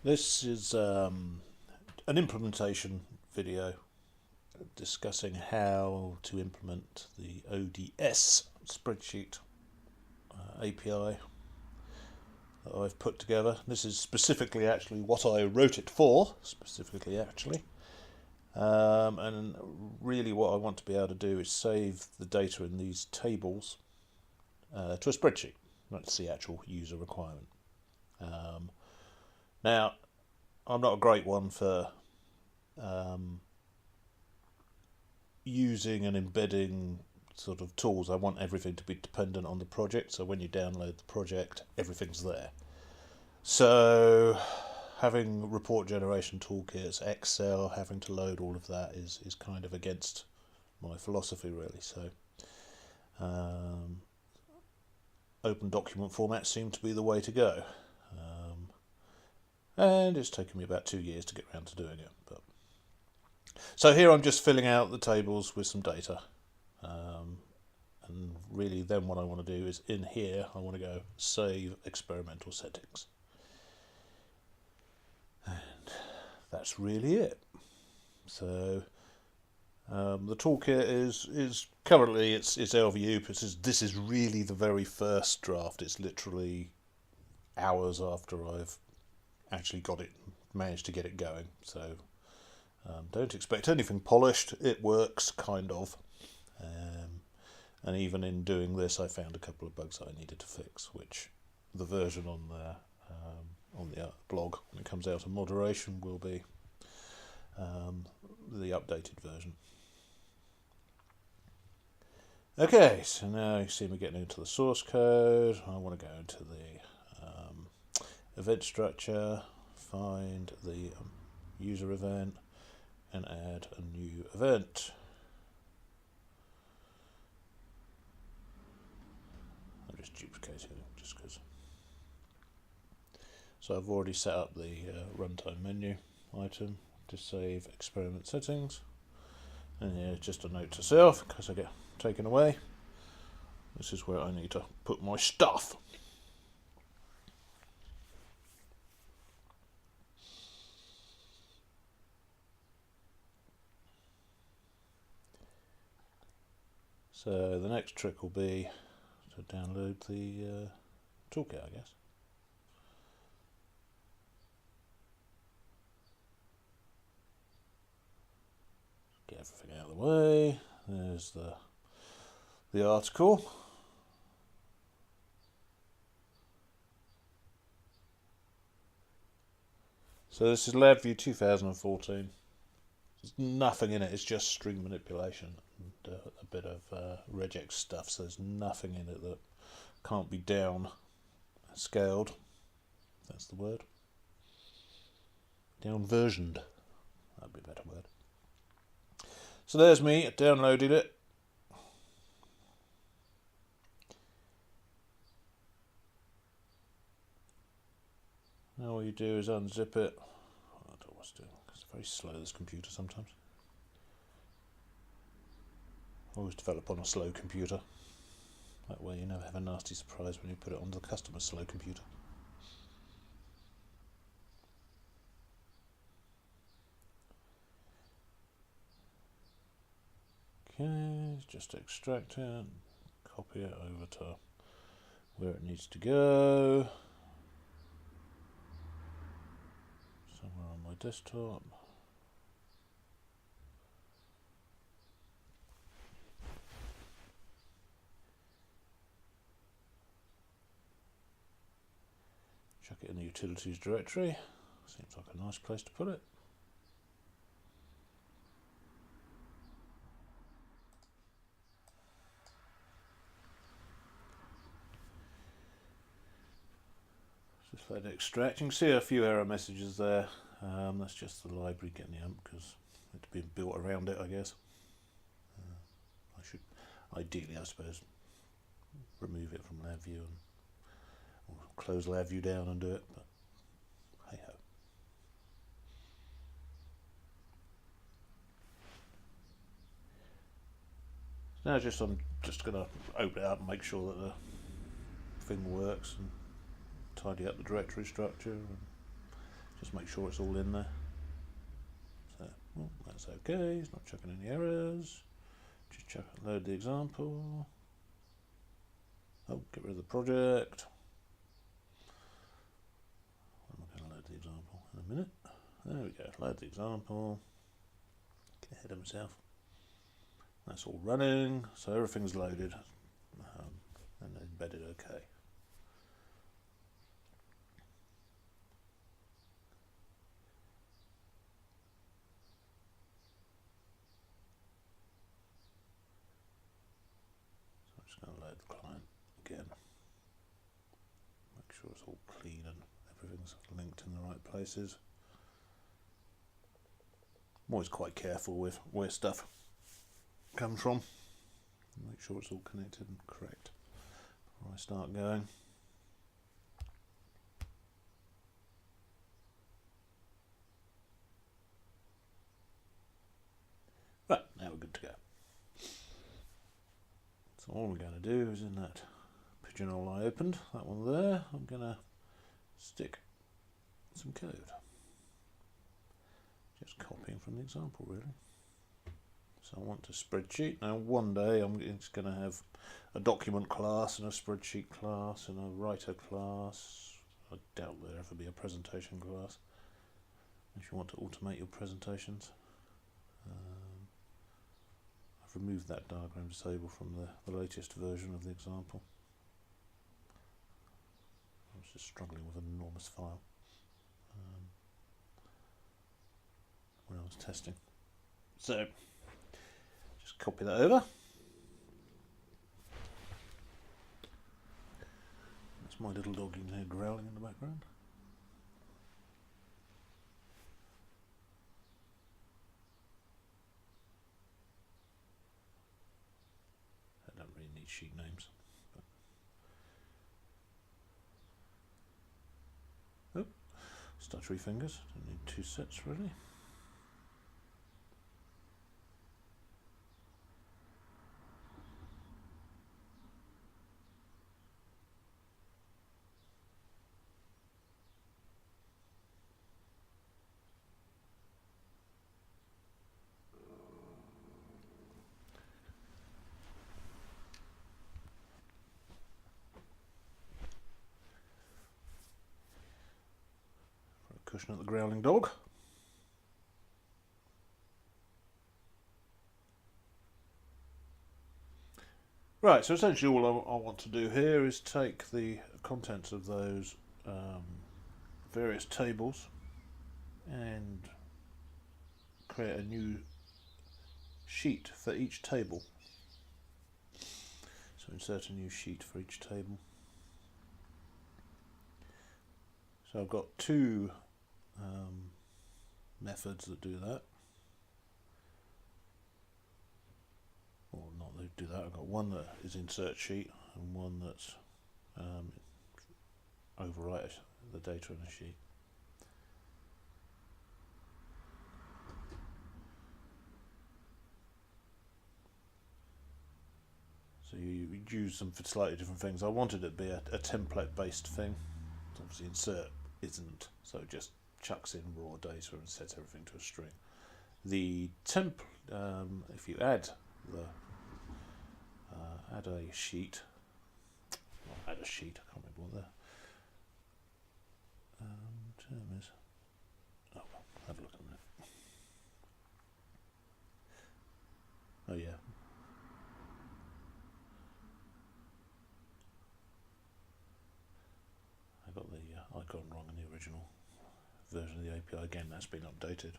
This is an implementation video discussing how to implement the ODS spreadsheet API that I've put together. This is specifically actually what I wrote it for, and really what I want to be able to do is save the data in these tables to a spreadsheet. That's the actual user requirement. Now, I'm not a great one for using and embedding sort of tools. I want everything to be dependent on the project, so when you download the project, everything's there. So having report generation toolkits, Excel, having to load all of that is kind of against my philosophy, really. So open document formats seem to be the way to go. And it's taken me about 2 years to get around to doing it. So here I'm just filling out the tables with some data. And really then what I want to do is in here I want to go save experimental settings. And that's really it. So the toolkit is currently it's LVU. This is really the very first draft. It's literally hours after I've actually managed to get it going. So don't expect anything polished. It works, kind of. And even in doing this, I found a couple of bugs that I needed to fix, which the version on the blog, when it comes out of moderation, will be the updated version. Okay, so now you see me getting into the source code. I want to go into the event structure, find the user event, and add a new event. I'm just duplicating it just because. So I've already set up the runtime menu item to save experiment settings. And yeah, just a note to self, in case I get taken away. This is where I need to put my stuff. So the next trick will be to download the toolkit, I guess. Get everything out of the way. There's the article. So this is LabVIEW 2014. There's nothing in it, it's just string manipulation and a bit of regex stuff, so there's nothing in it that can't be down scaled. That's the word. Down versioned. That'd be a better word. So there's me, I downloaded it. Now all you do is unzip it. I don't know what's doing. It's very slow, this computer sometimes. Always develop on a slow computer. That way you never have a nasty surprise when you put it on the customer's slow computer. Okay, just extract it, copy it over to where it needs to go. Somewhere on my desktop. Chuck it in the utilities directory. Seems like a nice place to put it. Just let it extract. You can see a few error messages there. That's just the library getting the ump because it's been built around it, I guess. I should, ideally, I suppose, remove it from LabVIEW or close LabVIEW down and do it, but hey ho. Now I'm just going to open it up and make sure that the thing works and tidy up the directory structure and Just make sure it's all in there. So, well, that's okay, it's not chucking any errors. Just load the example. Oh, get rid of the project. I'm going to load the example in a minute. There we go, load the example. Get ahead of myself. That's all running, so everything's loaded and embedded okay. So I'm just going to load the client again. Make sure it's all clean and everything's linked in the right places. I'm always quite careful with where stuff comes from. Make sure it's all connected and correct before I start going. Right, now we're good to go. So all we're going to do is in that pigeonhole I opened, that one there, I'm going to stick some code. Just copying from the example really. So I want a spreadsheet. Now one day it's going to have a document class and a spreadsheet class and a writer class. I doubt there'll ever be a presentation class if you want to automate your presentations. I've removed that diagram disable from the latest version of the example. I was just struggling with an enormous file when I was testing. So just copy that over. That's my little dog in there growling in the background. I don't really need sheet names. But. Oh, stuttery fingers. Don't need two sets really. Cushion at the growling dog. Right, so essentially all I want to do here is take the contents of those various tables and create a new sheet for each table. So insert a new sheet for each table. So I've got two methods that do that. Or not that do that. I've got one that is insert sheet and one that's overwrite the data in a sheet. So you use them for slightly different things. I wanted it to be a template based thing. Obviously insert isn't, so it just chucks in raw data and sets everything to a string. The temp, if you add a sheet, I can't remember what the term is. Oh, well, have a look at that. Oh yeah. I got the icon wrong in the original version of the API. Again, that's been updated.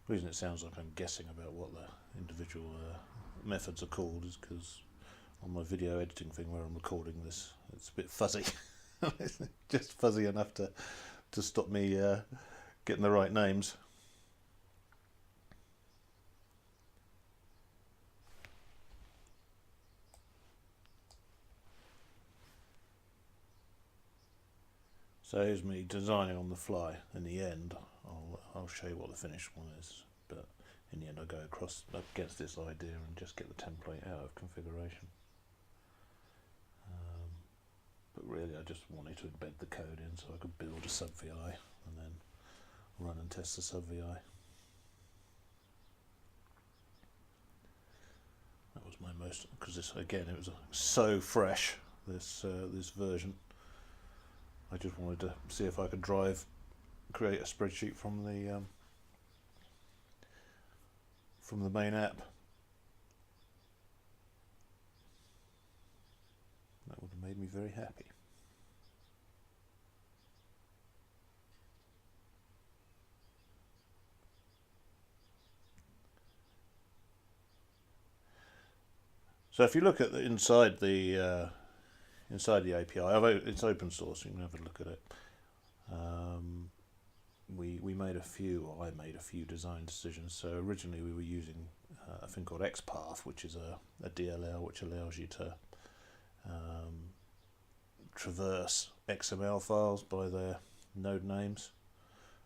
The reason it sounds like I'm guessing about what the individual methods are called is because on my video editing thing where I'm recording this, it's a bit fuzzy. It's just fuzzy enough to stop me getting the right names. So here's me designing on the fly. In the end, I'll show you what the finished one is, but in the end I go across up against this idea and just get the template out of configuration. But really I just wanted to embed the code in so I could build a sub VI and then run and test the sub VI. That was my most, because this again it was so fresh, this this version. I just wanted to see if I could create a spreadsheet from the main app. That would have made me very happy. So if you look at inside the API, it's open source. You can have a look at it. We made a few, or I made a few design decisions. So originally we were using a thing called XPath, which is a DLL which allows you to traverse XML files by their node names,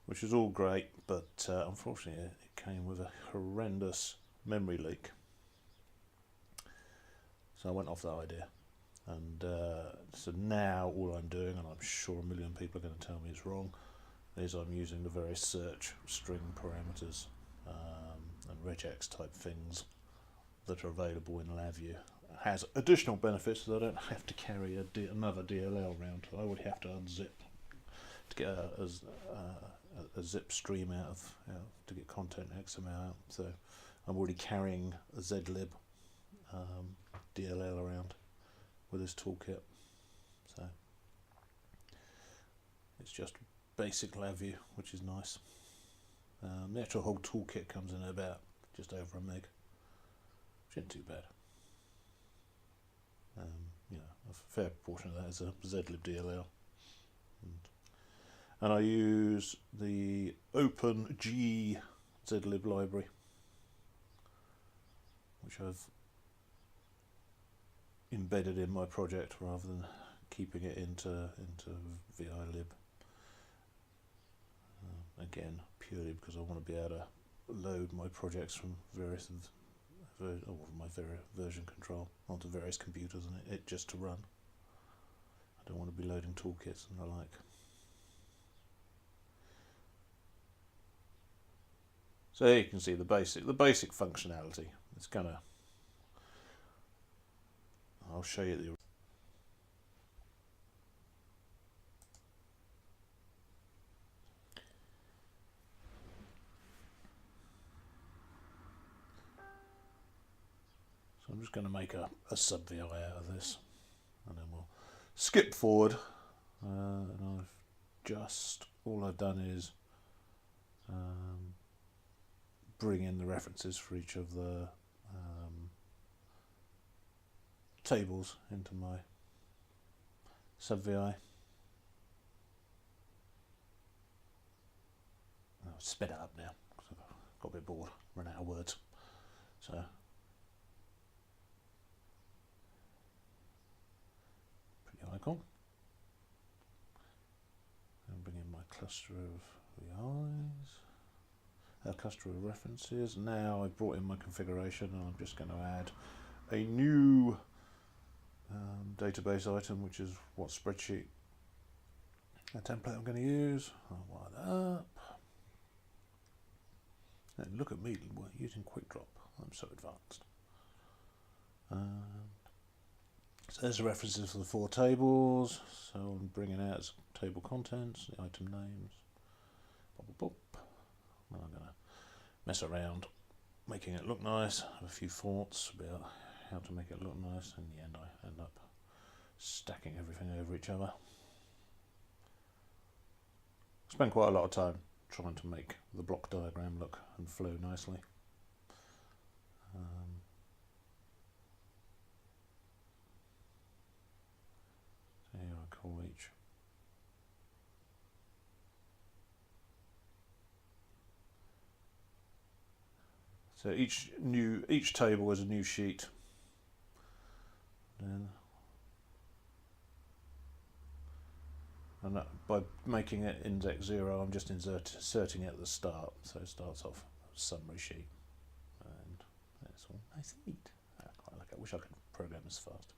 which is all great, but unfortunately it came with a horrendous memory leak. So I went off that idea, and so now all I'm doing, and I'm sure a million people are going to tell me it's wrong, is I'm using the various search string parameters and regex type things that are available in LabVIEW. It has additional benefits that I don't have to carry another DLL around. I would have to unzip to get a zip stream out of to get content XML out. So I'm already carrying a zlib DLL around with this toolkit. So it's just basic LabVIEW, which is nice. The actual whole toolkit comes in at about just over a meg, which isn't too bad. You know, a fair proportion of that is a zlib DLL, and I use the OpenG zlib library, which I've embedded in my project rather than keeping it into VIlib. Again, purely because I want to be able to load my projects from various my version control onto various computers and it just to run. I don't want to be loading toolkits and the like. So here you can see the basic functionality. It's gonna. I'll show you the. So I'm just going to make a sub VI out of this, and then we'll skip forward. And all I've done is bring in the references for each of the tables into my sub VI. I'll sped it up now because I've got a bit bored, run out of words. So pretty icon. And bring in my cluster of VIs, a cluster of references. Now I've brought in my configuration, and I'm just going to add a new database item, which is what spreadsheet template I'm going to use. I'll wire that up. And look at me, we're using QuickDrop. I'm so advanced. So there's the references for the 4 tables. So I'm bringing out table contents, the item names. Bop, bop, bop. And I'm going to mess around, making it look nice. Have a few thoughts about how to make it look nice. In the end, I end up stacking everything over each other. Spend quite a lot of time trying to make the block diagram look and flow nicely. So here I call each. So each table is a new sheet. Then And by making it index 0, I'm just inserting it at the start, so it starts off a summary sheet, and it's all nice and neat. I quite like it. I wish I could program as fast.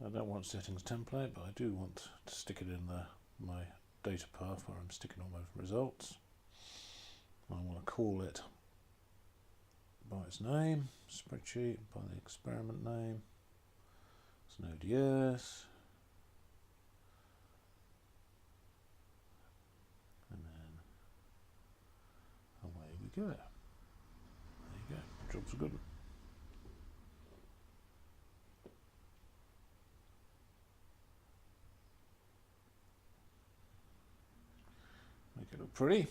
I don't want settings template, but I do want to stick it in my data path where I'm sticking all my results. I want to call it by its name, spreadsheet, by the experiment name. It's an ODS. And then away we go. There you go, job's a good one. Make it look pretty.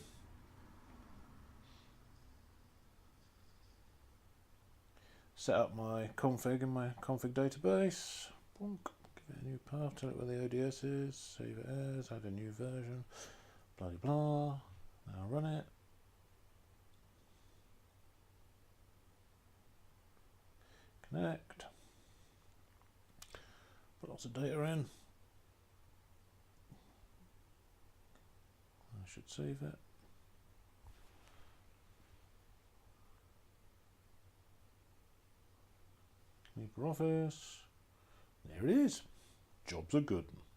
Set up my config in my config database. Bonk. Give it a new path, tell it where the ODS is, save it as, add a new version, blah blah blah. Now run it. Connect. Put lots of data in. I should save it. LibreOffice. There it is. Job's a good one.